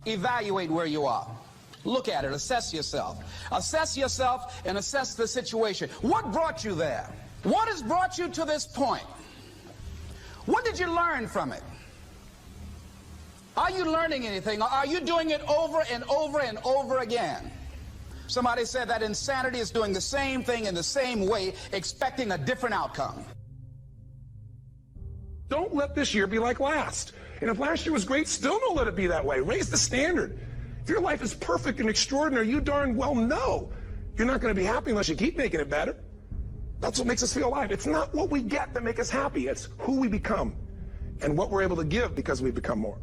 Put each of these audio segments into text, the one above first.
Evaluate where you are. Look at it. Assess yourself. Assess yourself and assess the situation. What brought you there? What has brought you to this point? What did you learn from it? Are you learning anything, or are you doing it over and over and over again? Somebody said that insanity is doing the same thing in the same way, expecting a different outcome. Don't let this year be like last. And if last year was great, still don't let it be that way. Raise the standard. If your life is perfect and extraordinary, you darn well know you're not going to be happy unless you keep making it better. That's what makes us feel alive. It's not what we get that makes us happy. It's who we become and what we're able to give because we become more.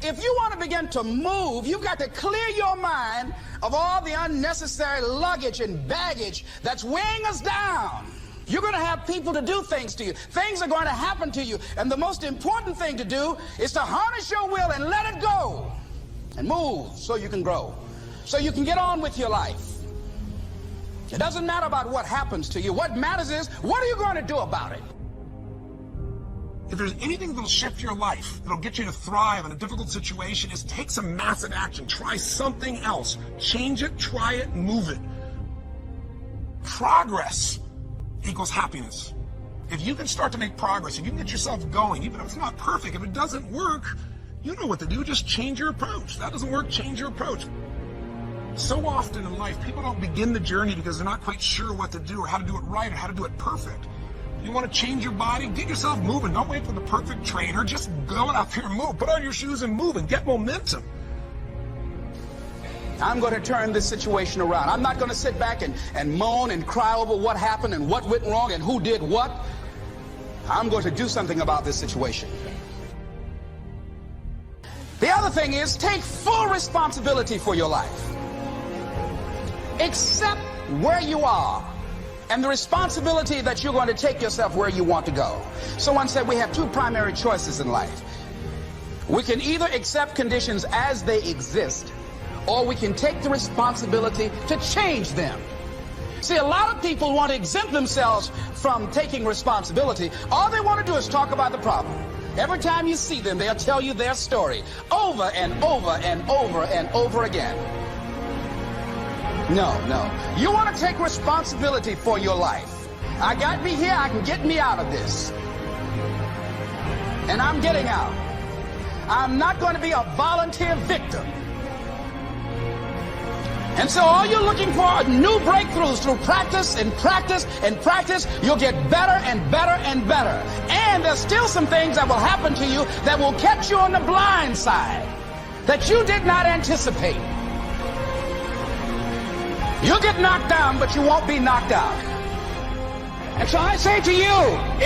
If you want to begin to move, you've got to clear your mind of all the unnecessary luggage and baggage that's weighing us down. You're going to have people to do things to you. Things are going to happen to you. And the most important thing to do is to harness your will and let it go. And move so you can grow. So you can get on with your life. It doesn't matter about what happens to you. What matters is, what are you going to do about it? If there's anything that'll shift your life, that'll get you to thrive in a difficult situation, is take some massive action. Try something else. Change it, try it, move it. Progress equals happiness. If you can start to make progress, if you can get yourself going, even if it's not perfect, if it doesn't work, you know what to do. Just change your approach. That doesn't work, change your approach. So often in life, people don't begin the journey because they're not quite sure what to do or how to do it right or how to do it perfect. You want to change your body? Get yourself moving. Don't wait for the perfect trainer. Just go out there and move. Put on your shoes and move and get momentum. I'm going to turn this situation around. I'm not going to sit back and moan and cry over what happened and what went wrong and who did what. I'm going to do something about this situation. The other thing is, take full responsibility for your life. Accept where you are and the responsibility that you're going to take yourself where you want to go. Someone said we have two primary choices in life. We can either accept conditions as they exist, or we can take the responsibility to change them. See, a lot of people want to exempt themselves from taking responsibility. All they want to do is talk about the problem. Every time you see them, they'll tell you their story over and over and over and over again. No. You want to take responsibility for your life. I got me here, I can get me out of this. And I'm getting out. I'm not going to be a volunteer victim. And so all you're looking for are new breakthroughs through practice and practice and practice. You'll get better and better and better. And there's still some things that will happen to you that will catch you on the blind side that you did not anticipate. You'll get knocked down, but you won't be knocked out. And so I say to you,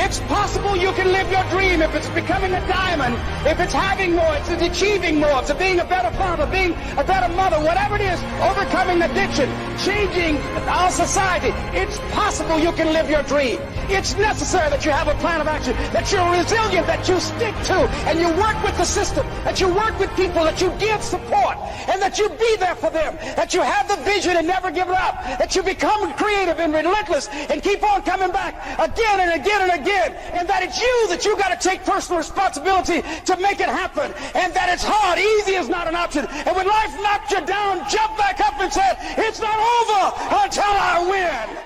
it's possible you can live your dream if it's becoming a diamond, if it's having more, if it's achieving more, if it's being a better father, being a better mother, whatever it is, overcoming addiction, changing our society. It's possible you can live your dream. It's necessary that you have a plan of action, that you're resilient, that you stick to, and you work with the system, that you work with people, that you give support, and that you be there for them, that you have the vision and never give it up, that you become creative and relentless and keep on coming back again and again and again, and that it's you that you got to take personal responsibility to make it happen, and that it's hard. Easy is not an option. And when life knocks you down, jump back up and say, it's not over until I win.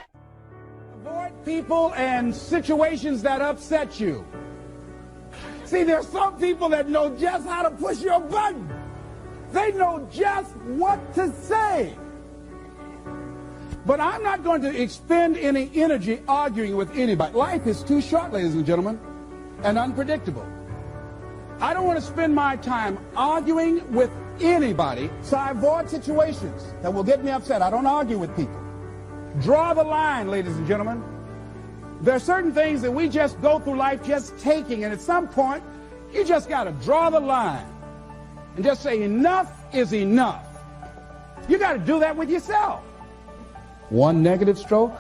Avoid people and situations that upset you. See, there's some people that know just how to push your button. They know just what to say. But I'm not going to expend any energy arguing with anybody. Life is too short, ladies and gentlemen, and unpredictable. I don't want to spend my time arguing with anybody, so I avoid situations that will get me upset. I don't argue with people. Draw the line, ladies and gentlemen. There are certain things that we just go through life just taking, and at some point, you just got to draw the line and just say enough is enough. You got to do that with yourself. One negative stroke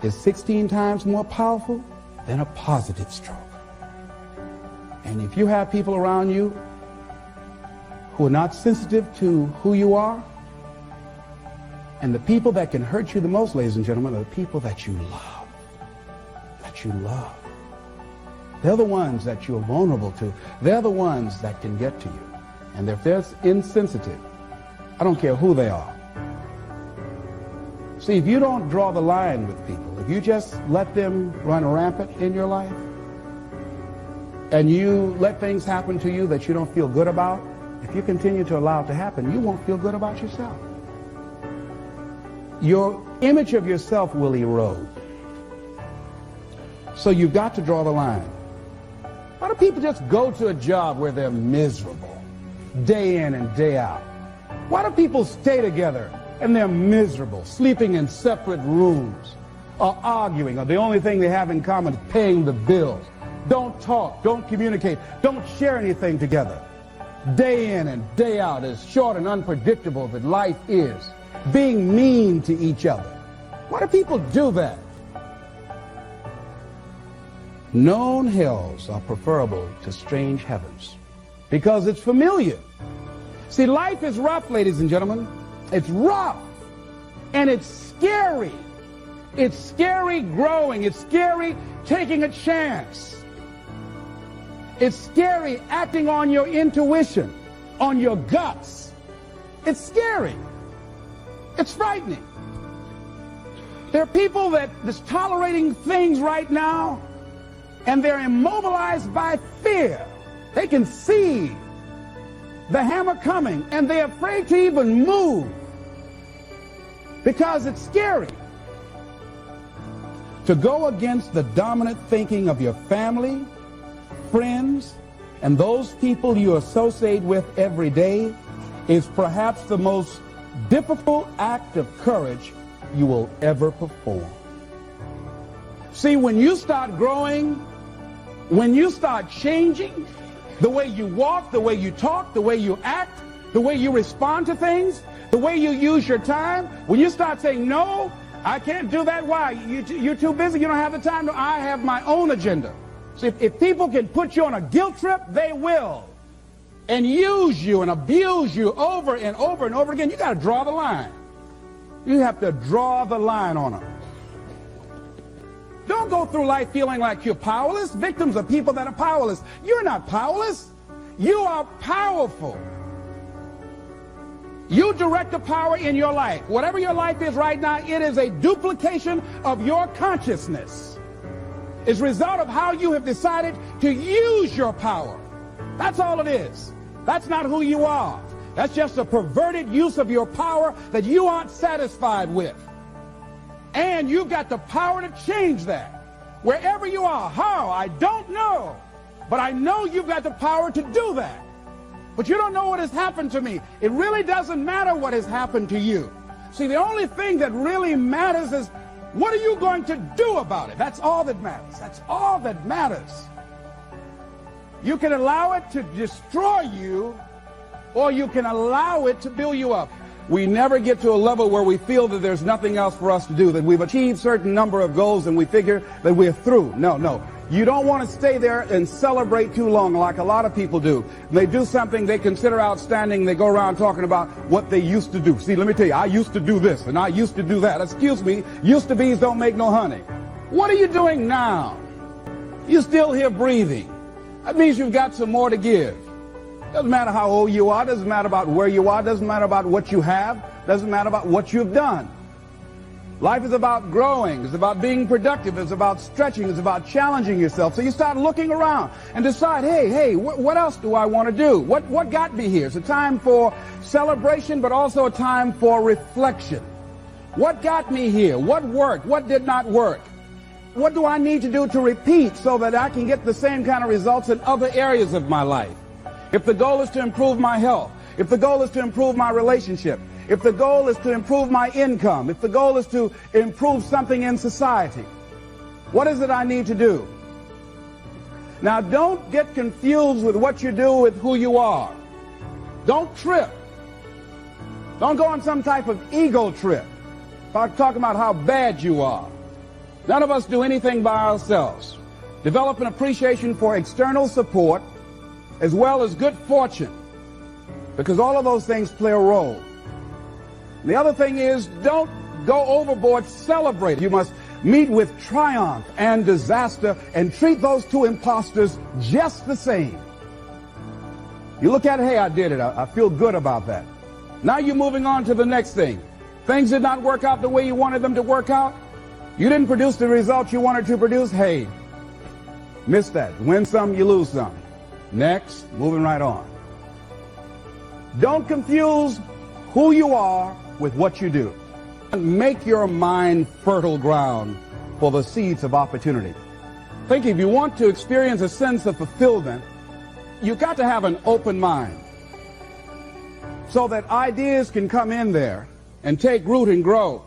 is 16 times more powerful than a positive stroke. And if you have people around you who are not sensitive to who you are, and the people that can hurt you the most, ladies and gentlemen, are the people that you love. That you love. They're the ones that you're vulnerable to. They're the ones that can get to you. And if they're insensitive, I don't care who they are. See, if you don't draw the line with people, if you just let them run rampant in your life, and you let things happen to you that you don't feel good about, if you continue to allow it to happen, you won't feel good about yourself. Your image of yourself will erode. So you've got to draw the line. Why do people just go to a job where they're miserable, day in and day out? Why do people stay together and they're miserable, sleeping in separate rooms, or arguing, or the only thing they have in common is paying the bills? Don't talk, don't communicate, don't share anything together. Day in and day out, as short and unpredictable that life is, being mean to each other. Why do people do that? Known hells are preferable to strange heavens because it's familiar. See, life is rough, ladies and gentlemen. It's rough, and it's scary. It's scary growing. It's scary taking a chance. It's scary acting on your intuition, on your guts. It's scary. It's frightening. There are people that's tolerating things right now, and they're immobilized by fear. They can see the hammer coming, and they're afraid to even move because it's scary. To go against the dominant thinking of your family, friends, and those people you associate with every day is perhaps the most difficult act of courage you will ever perform. See, when you start growing, when you start changing the way you walk, the way you talk, the way you act, the way you respond to things, the way you use your time, when you start saying, no, I can't do that. Why? You're too busy. You don't have the time. No, I have my own agenda. So if people can put you on a guilt trip, they will. And use you and abuse you over and over and over again. You got to draw the line. You have to draw the line on them. Don't go through life feeling like you're powerless. Victims are people that are powerless. You're not powerless. You are powerful. You direct the power in your life. Whatever your life is right now, it is a duplication of your consciousness. It's a result of how you have decided to use your power. That's all it is. That's not who you are. That's just a perverted use of your power that you aren't satisfied with. And you've got the power to change that. Wherever you are, how, I don't know. But I know you've got the power to do that. But you don't know what has happened to me. It really doesn't matter what has happened to you. See, the only thing that really matters is what are you going to do about it? That's all that matters. That's all that matters. You can allow it to destroy you, or you can allow it to build you up. We never get to a level where we feel that there's nothing else for us to do, that we've achieved a certain number of goals and we figure that we're through. No. You don't want to stay there and celebrate too long like a lot of people do. They do something they consider outstanding. They go around talking about what they used to do. See, let me tell you, I used to do this and I used to do that. Excuse me, used to be's don't make no honey. What are you doing now? You're still here breathing. That means you've got some more to give. Doesn't matter how old you are, doesn't matter about where you are, doesn't matter about what you have, doesn't matter about what you've done. Life is about growing, it's about being productive, it's about stretching, it's about challenging yourself. So you start looking around and decide, hey, what else do I want to do? What got me here? It's a time for celebration, but also a time for reflection. What got me here? What worked? What did not work? What do I need to do to repeat so that I can get the same kind of results in other areas of my life? If the goal is to improve my health, if the goal is to improve my relationship, if the goal is to improve my income, if the goal is to improve something in society, what is it I need to do? Now, don't get confused with what you do with who you are. Don't trip. Don't go on some type of ego trip. Talking about how bad you are. None of us do anything by ourselves. Develop an appreciation for external support as well as good fortune, because all of those things play a role. The other thing is, don't go overboard celebrating. You must meet with triumph and disaster and treat those two imposters just the same. You look at it, hey, I did it. I feel good about that. Now you're moving on to the next thing. Things did not work out the way you wanted them to work out. You didn't produce the results you wanted to produce. Hey, miss that. Win some, you lose some. Next, moving right on. Don't confuse who you are with what you do. Make your mind fertile ground for the seeds of opportunity. Think if you want to experience a sense of fulfillment, you've got to have an open mind so that ideas can come in there and take root and grow.